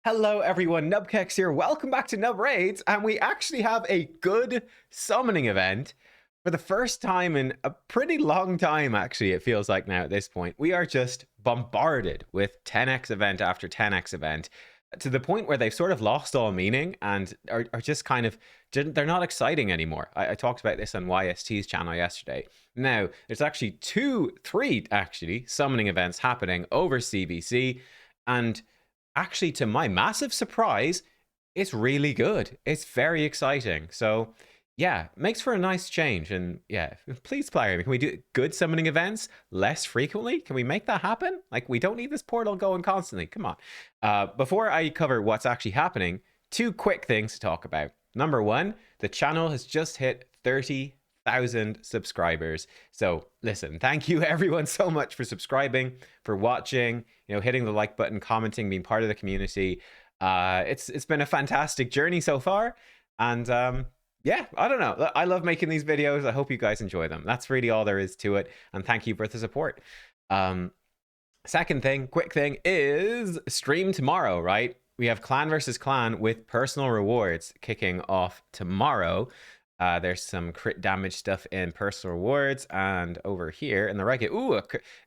Hello everyone, nubkeks here. Welcome back to Nub Raids, and we actually have a good summoning event for the first time in a pretty long time, actually, it feels like now at this point. We are just bombarded with 10x event after 10x event to the point where they've sort of lost all meaning and are just kind of, they're not exciting anymore. I talked about this on YST's channel yesterday. Now, there's actually three actually summoning events happening over CBC, and actually, to my massive surprise, it's really good. It's very exciting. So, yeah, makes for a nice change. And yeah, please, Plarium, can we do good summoning events less frequently? Can we make that happen? Like, we don't need this portal going constantly. Come on. Before I cover what's actually happening, two quick things to talk about. Number one, the channel has just hit 30,000 subscribers. So listen, thank you everyone so much for subscribing, for watching, hitting the like button, commenting, being part of the community. It's been a fantastic journey so far, and yeah, I don't know, I love making these videos. I hope you guys enjoy them. That's really all there is to it, and thank you for the support. Second thing, quick thing, is stream tomorrow, right? We have clan versus clan with personal rewards kicking off tomorrow. There's some crit damage stuff in personal rewards, and over here in the right,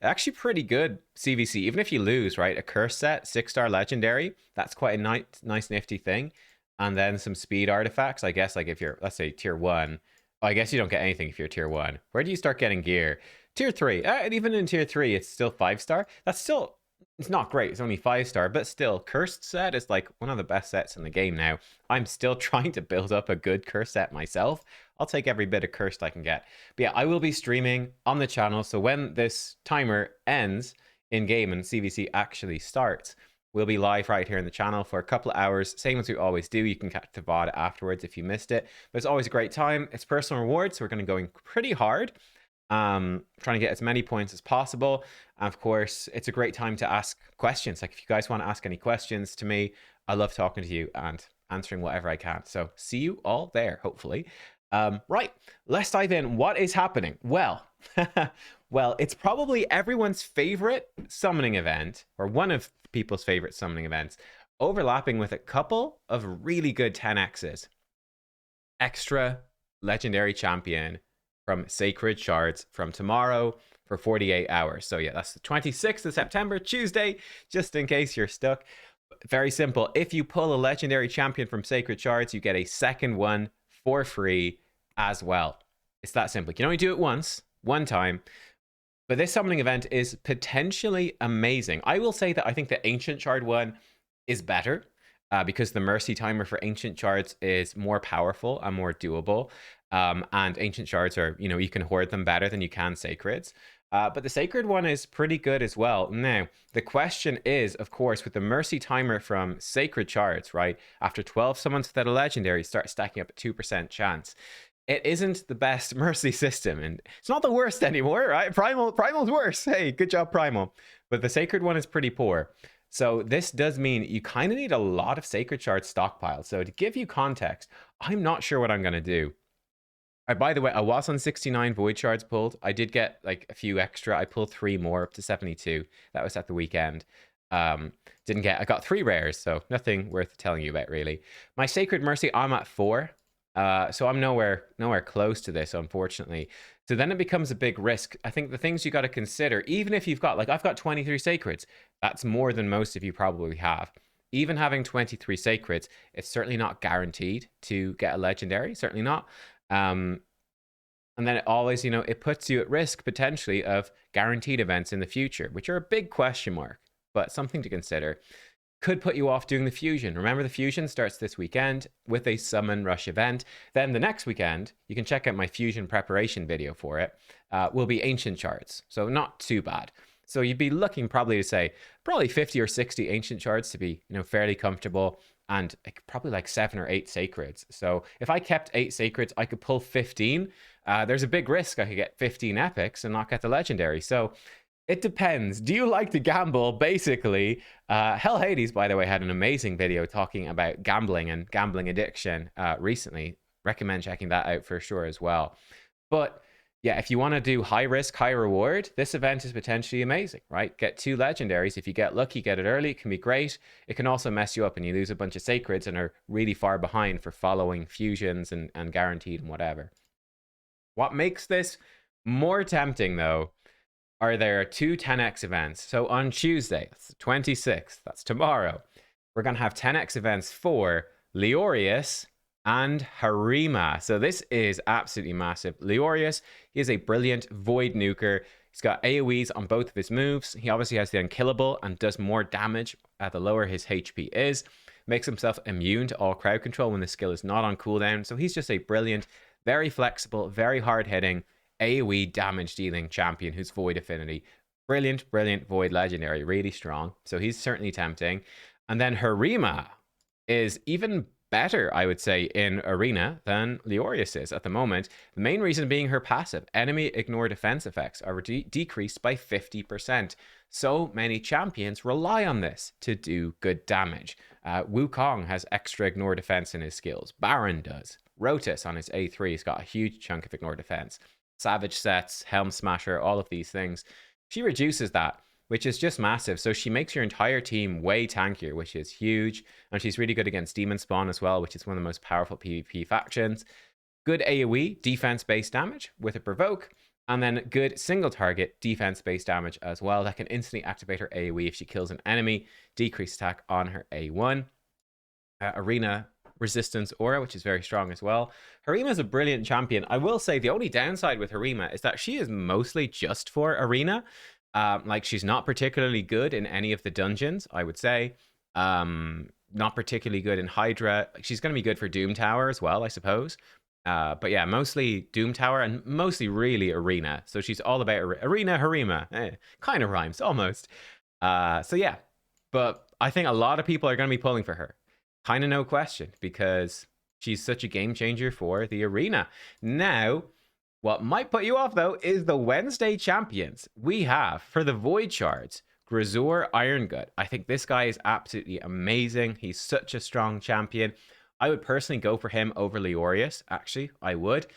actually pretty good CVC. Even if you lose, right, a curse set, 6-star legendary, that's quite a nice nifty thing. And then some speed artifacts, I guess, like if you're, let's say, tier 1. Oh, I guess you don't get anything if you're tier 1. Where do you start getting gear? Tier 3. And even in tier 3, it's still 5-star. That's still, it's not great. It's only 5-star, but still, cursed set is like one of the best sets in the game now. I'm still trying to build up a good curse set myself. I'll take every bit of cursed I can get. But yeah, I will be streaming on the channel. So when this timer ends in game and CVC actually starts, we'll be live right here in the channel for a couple of hours. Same as we always do. You can catch the VOD afterwards if you missed it. But it's always a great time. It's personal rewards, so we're going to go in pretty hard. Trying to get as many points as possible. And of course, it's a great time to ask questions. Like if you guys want to ask any questions to me, I love talking to you and answering whatever I can. So see you all there, hopefully. Right, let's dive in. What is happening? Well, well, it's probably everyone's favorite summoning event, or one of people's favorite summoning events, overlapping with a couple of really good 10x's. Extra legendary champion from Sacred Shards from tomorrow for 48 hours. So yeah, that's the 26th of September, Tuesday, just in case you're stuck. Very simple. If you pull a legendary champion from Sacred Shards, you get a second one for free as well. It's that simple. You can only do it once, one time. But this summoning event is potentially amazing. I will say that I think the Ancient Shard one is better because the Mercy timer for Ancient Shards is more powerful and more doable. And Ancient Shards are, you can hoard them better than you can Sacreds. But the Sacred one is pretty good as well. Now, the question is, of course, with the Mercy timer from Sacred Shards, right? After 12 summons without a legendary, start stacking up a 2% chance. It isn't the best Mercy system, and it's not the worst anymore, right? Primal's worse. Hey, good job, Primal. But the Sacred one is pretty poor. So this does mean you kind of need a lot of Sacred Shards stockpiled. So to give you context, I'm not sure what I'm going to do. By the way, I was on 69 Void Shards pulled. I did get like a few extra. I pulled 3 more up to 72. That was at the weekend. I got 3 rares, so nothing worth telling you about really. My Sacred Mercy, I'm at 4. So I'm nowhere close to this, unfortunately. So then it becomes a big risk. I think the things you got to consider, even if you've got, like, I've got 23 Sacreds. That's more than most of you probably have. Even having 23 Sacreds, it's certainly not guaranteed to get a legendary. Certainly not. And then it always, it puts you at risk potentially of guaranteed events in the future, which are a big question mark, but something to consider. Could put you off doing the fusion. Remember, the fusion starts this weekend with a summon rush event. Then the next weekend, you can check out my fusion preparation video for it, will be Ancient Shards. So not too bad. So you'd be looking probably to say, probably 50 or 60 Ancient Shards to be, fairly comfortable, and probably like 7 or 8 Sacreds. So if I kept 8 Sacreds, I could pull 15. There's a big risk I could get 15 epics and not get the legendary. So it depends. Do you like to gamble? Basically, Hell Hades, by the way, had an amazing video talking about gambling and gambling addiction recently. Recommend checking that out for sure as well. But yeah, if you want to do high risk, high reward, this event is potentially amazing, right? Get 2 legendaries. If you get lucky, get it early. It can be great. It can also mess you up and you lose a bunch of sacreds and are really far behind for following fusions and guaranteed and whatever. What makes this more tempting, though, are there 2 10x events. So on Tuesday, that's the 26th, that's tomorrow, we're going to have 10x events for Leorius and Harima. So this is absolutely massive. Leorius, he is a brilliant void nuker. He's got AoEs on both of his moves. He obviously has the unkillable and does more damage the lower his HP is. Makes himself immune to all crowd control when the skill is not on cooldown. So he's just a brilliant, very flexible, very hard-hitting, AoE damage dealing champion who's void affinity. Brilliant void legendary, really strong. So he's certainly tempting. And then Harima is even better, I would say, in Arena than Leorius is at the moment. The main reason being her passive. Enemy ignore defense effects are decreased by 50%. So many champions rely on this to do good damage. Wukong has extra ignore defense in his skills. Baron does. Rotus on his A3 has got a huge chunk of ignore defense. Savage sets, Helm Smasher, all of these things. She reduces that, which is just massive. So she makes your entire team way tankier, which is huge. And she's really good against Demon Spawn as well, which is one of the most powerful PvP factions. Good AoE, defense-based damage with a provoke. And then good single target defense-based damage as well. That can instantly activate her AoE if she kills an enemy. Decrease attack on her A1. Arena resistance aura, which is very strong as well. Harima is a brilliant champion. I will say the only downside with Harima is that she is mostly just for Arena. Like, she's not particularly good in any of the dungeons, I would say. Not particularly good in Hydra. She's going to be good for Doom Tower as well, I suppose. But yeah, mostly Doom Tower and mostly really Arena. So she's all about Arena Harima. Kind of rhymes, almost. So yeah, but I think a lot of people are going to be pulling for her. Kind of no question, because she's such a game changer for the Arena. Now, what might put you off, though, is the Wednesday champions. We have, for the Void Shards, Grisor Irongut. I think this guy is absolutely amazing. He's such a strong champion. I would personally go for him over Leorius, actually. I would.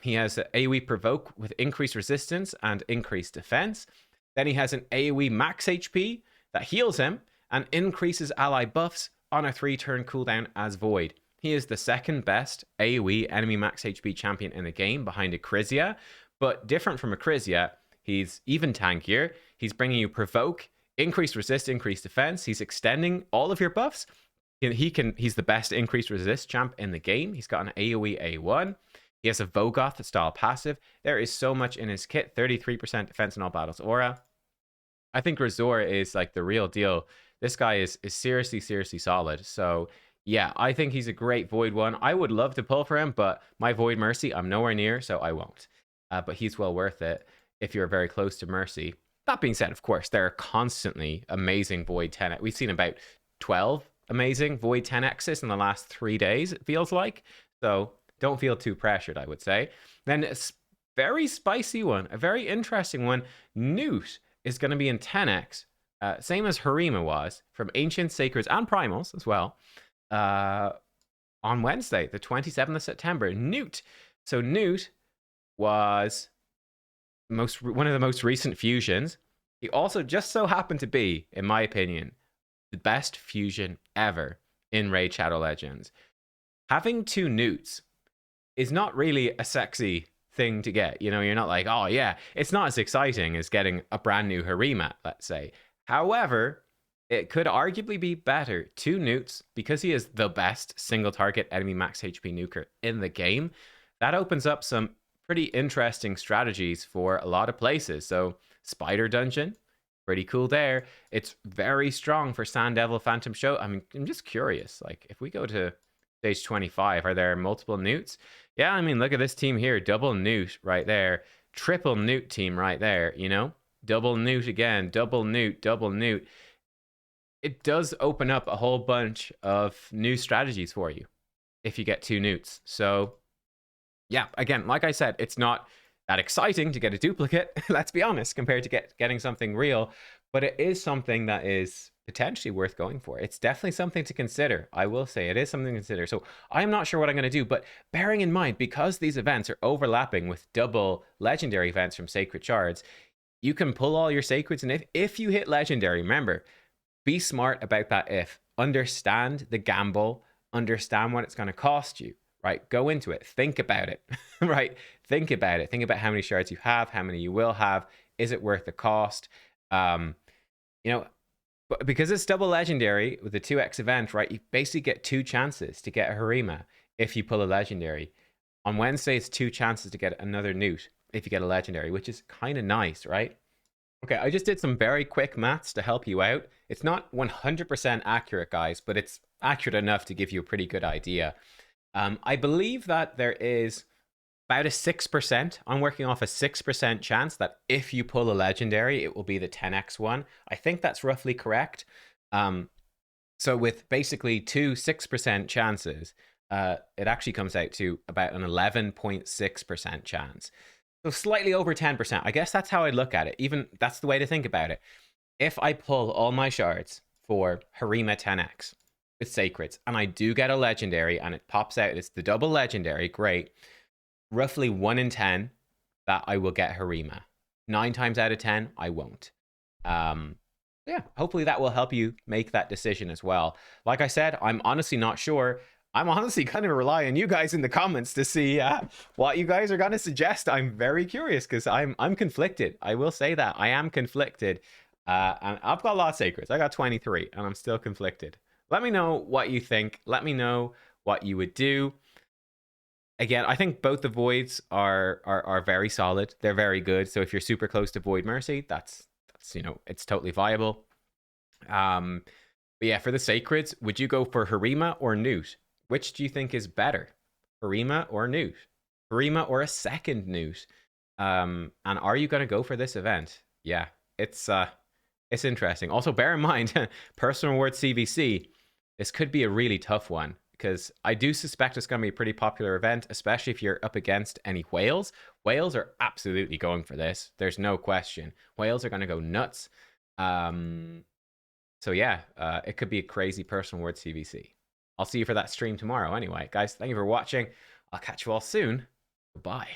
He has an AoE Provoke with increased resistance and increased defense. Then he has an AoE Max HP that heals him and increases ally buffs on a 3-turn cooldown as Void. He is the second best AoE enemy max HP champion in the game behind Acrisia, but different from Acrisia, he's even tankier. He's bringing you Provoke, increased resist, increased defense. He's extending all of your buffs. He's the best increased resist champ in the game. He's got an AoE A1. He has a Vogoth style passive. There is so much in his kit. 33% defense in all battles aura. I think Grisor is like the real deal. This guy is seriously solid. So yeah, I think he's a great Void one. I would love to pull for him, but my Void Mercy, I'm nowhere near, so I won't. But he's well worth it if you're very close to Mercy. That being said, of course, there are constantly amazing Void 10. We've seen about 12 amazing Void 10Xs in the last 3 days, it feels like. So don't feel too pressured, I would say. Then a very spicy one, a very interesting one. Newt is going to be in 10X. Same as Harima was, from Ancients, Sacreds, and Primals as well, on Wednesday, the 27th of September. Newt. So Newt was one of the most recent fusions. He also just so happened to be, in my opinion, the best fusion ever in Raid Shadow Legends. Having 2 Newts is not really a sexy thing to get. You know, you're not like, oh yeah, it's not as exciting as getting a brand new Harima, let's say. However, it could arguably be better 2 Newts because he is the best single target enemy max HP nuker in the game. That opens up some pretty interesting strategies for a lot of places. So Spider Dungeon, pretty cool there. It's very strong for Sand Devil Phantom Show. I mean, I'm just curious, like if we go to stage 25, are there multiple Newts? Yeah, I mean, look at this team here. Double Newt right there. Triple Newt team right there, you know? Double Newt again, double Newt, double Newt. It does open up a whole bunch of new strategies for you if you get 2 Newts. So yeah, again, like I said, it's not that exciting to get a duplicate, let's be honest, compared to getting something real, but it is something that is potentially worth going for. It's definitely something to consider. I will say it is something to consider. So I'm not sure what I'm going to do, but bearing in mind, because these events are overlapping with double legendary events from Sacred Shards, you can pull all your sacreds. And if you hit legendary, remember, be smart about that. If understand the gamble, understand what it's going to cost you, right? Go into it, think about it, right? Think about it. Think about how many shards you have, how many you will have. Is it worth the cost? Um, you know, because it's double legendary with the 2x event, right? You basically get 2 chances to get a Harima if you pull a legendary. On Wednesday, it's 2 chances to get another Newt if you get a legendary, which is kind of nice, right? Okay, I just did some very quick maths to help you out. It's not 100% accurate, guys, but it's accurate enough to give you a pretty good idea. I believe that there is about a 6%. I'm working off a 6% chance that if you pull a legendary, it will be the 10x one. I think that's roughly correct. So with basically 6% chances, it actually comes out to about an 11.6% chance. So slightly over 10%. I guess that's how I look at it. Even that's the way to think about it. If I pull all my shards for Harima 10x with Sacreds, and I do get a legendary and it pops out, it's the double legendary, great. Roughly 1 in 10 that I will get Harima. 9 times out of 10, I won't. Yeah, hopefully that will help you make that decision as well. Like I said, I'm honestly not sure. I'm honestly kind of rely on you guys in the comments to see what you guys are going to suggest. I'm very curious because I'm conflicted. I will say that I am conflicted, and I've got a lot of sacreds. I got 23, and I'm still conflicted. Let me know what you think. Let me know what you would do. Again, I think both the voids are very solid. They're very good. So if you're super close to Void Mercy, that's it's totally viable. But yeah, for the sacreds, would you go for Harima or Newt? Which do you think is better, Harima or Newt? Harima or a second Newt? And are you going to go for this event? Yeah, it's interesting. Also, bear in mind, personal reward CVC. This could be a really tough one because I do suspect it's going to be a pretty popular event, especially if you're up against any whales. Whales are absolutely going for this. There's no question. Whales are going to go nuts. So yeah, it could be a crazy personal reward CVC. I'll see you for that stream tomorrow anyway. Guys, thank you for watching. I'll catch you all soon. Goodbye.